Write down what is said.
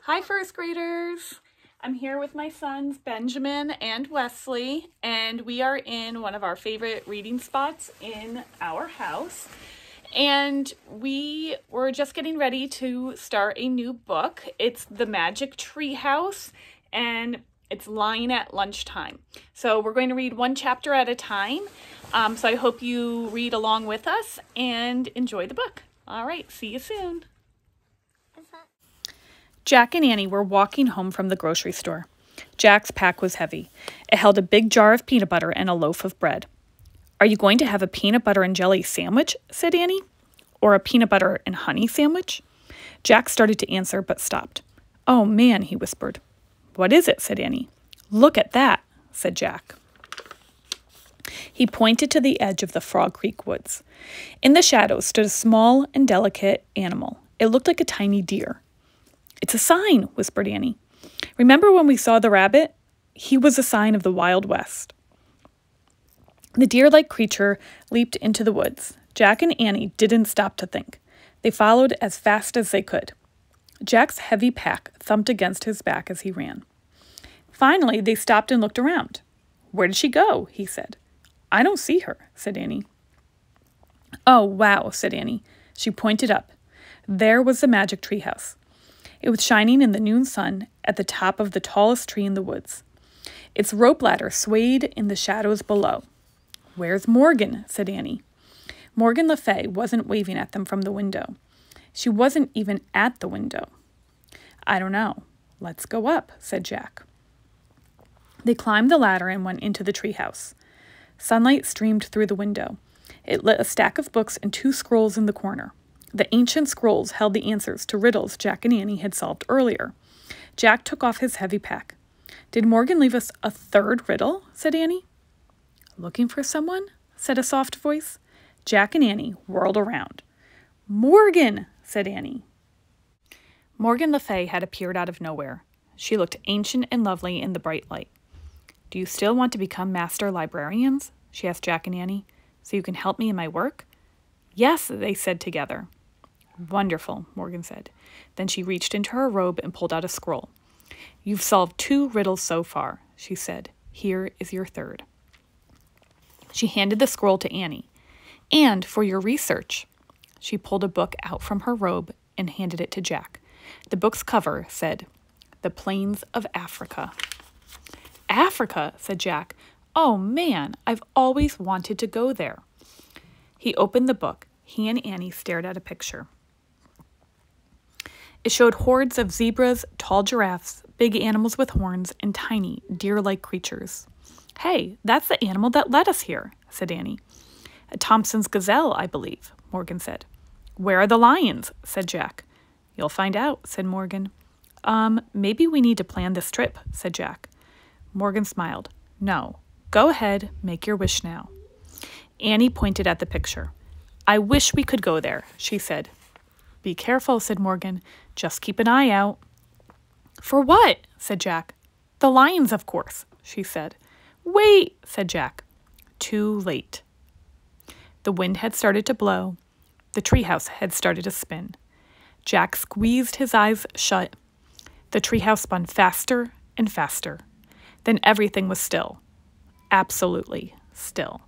Hi, first graders. I'm here with my sons, Benjamin and Wesley, and we are in one of our favorite reading spots in our house. And we were just getting ready to start a new book. It's The Magic Tree House, and it's lying at lunchtime. So we're going to read one chapter at a time. So I hope you read along with us and enjoy the book. All right, see you soon. Jack and Annie were walking home from the grocery store. Jack's pack was heavy. It held a big jar of peanut butter and a loaf of bread. "Are you going to have a peanut butter and jelly sandwich?" said Annie. "Or a peanut butter and honey sandwich?" Jack started to answer, but stopped. "Oh, man," he whispered. "What is it?" said Annie. "Look at that," said Jack. He pointed to the edge of the Frog Creek woods. In the shadows stood a small and delicate animal. It looked like a tiny deer. "It's a sign," whispered Annie. "Remember when we saw the rabbit? He was a sign of the Wild West." The deer-like creature leaped into the woods. Jack and Annie didn't stop to think. They followed as fast as they could. Jack's heavy pack thumped against his back as he ran. Finally, they stopped and looked around. "Where did she go?" he said. "I don't see her," said Annie. "Oh, wow," said Annie. She pointed up. There was the magic tree house. It was shining in the noon sun at the top of the tallest tree in the woods. Its rope ladder swayed in the shadows below. "Where's Morgan?" said Annie. Morgan Le Fay wasn't waving at them from the window. She wasn't even at the window. "I don't know. Let's go up," said Jack. They climbed the ladder and went into the treehouse. Sunlight streamed through the window. It lit a stack of books and 2 scrolls in the corner. The ancient scrolls held the answers to riddles Jack and Annie had solved earlier. Jack took off his heavy pack. "Did Morgan leave us a 3rd riddle?" said Annie. "Looking for someone?" said a soft voice. Jack and Annie whirled around. "Morgan!" said Annie. Morgan Le Fay had appeared out of nowhere. She looked ancient and lovely in the bright light. "Do you still want to become master librarians?" she asked Jack and Annie. "So you can help me in my work?" "Yes," they said together. "Wonderful," Morgan said. Then she reached into her robe and pulled out a scroll. "You've solved 2 riddles so far," she said. "Here is your 3rd. She handed the scroll to Annie. "And for your research." She pulled a book out from her robe and handed it to Jack. The book's cover said, "The Plains of Africa." "Africa," said Jack. "Oh, man, I've always wanted to go there." He opened the book. He and Annie stared at a picture. It showed hordes of zebras, tall giraffes, big animals with horns, and tiny, deer-like creatures. "Hey, that's the animal that led us here," said Annie. "A Thompson's gazelle, I believe," Morgan said. "Where are the lions?" said Jack. "You'll find out," said Morgan. Maybe we need to plan this trip," said Jack. Morgan smiled. "No. Go ahead, make your wish now." Annie pointed at the picture. "I wish we could go there," she said. "Be careful," said Morgan. "Just keep an eye out." "For what?" said Jack. "The lions, of course," she said. "Wait," said Jack. Too late. The wind had started to blow. The treehouse had started to spin. Jack squeezed his eyes shut. The treehouse spun faster and faster. Then everything was still. Absolutely still.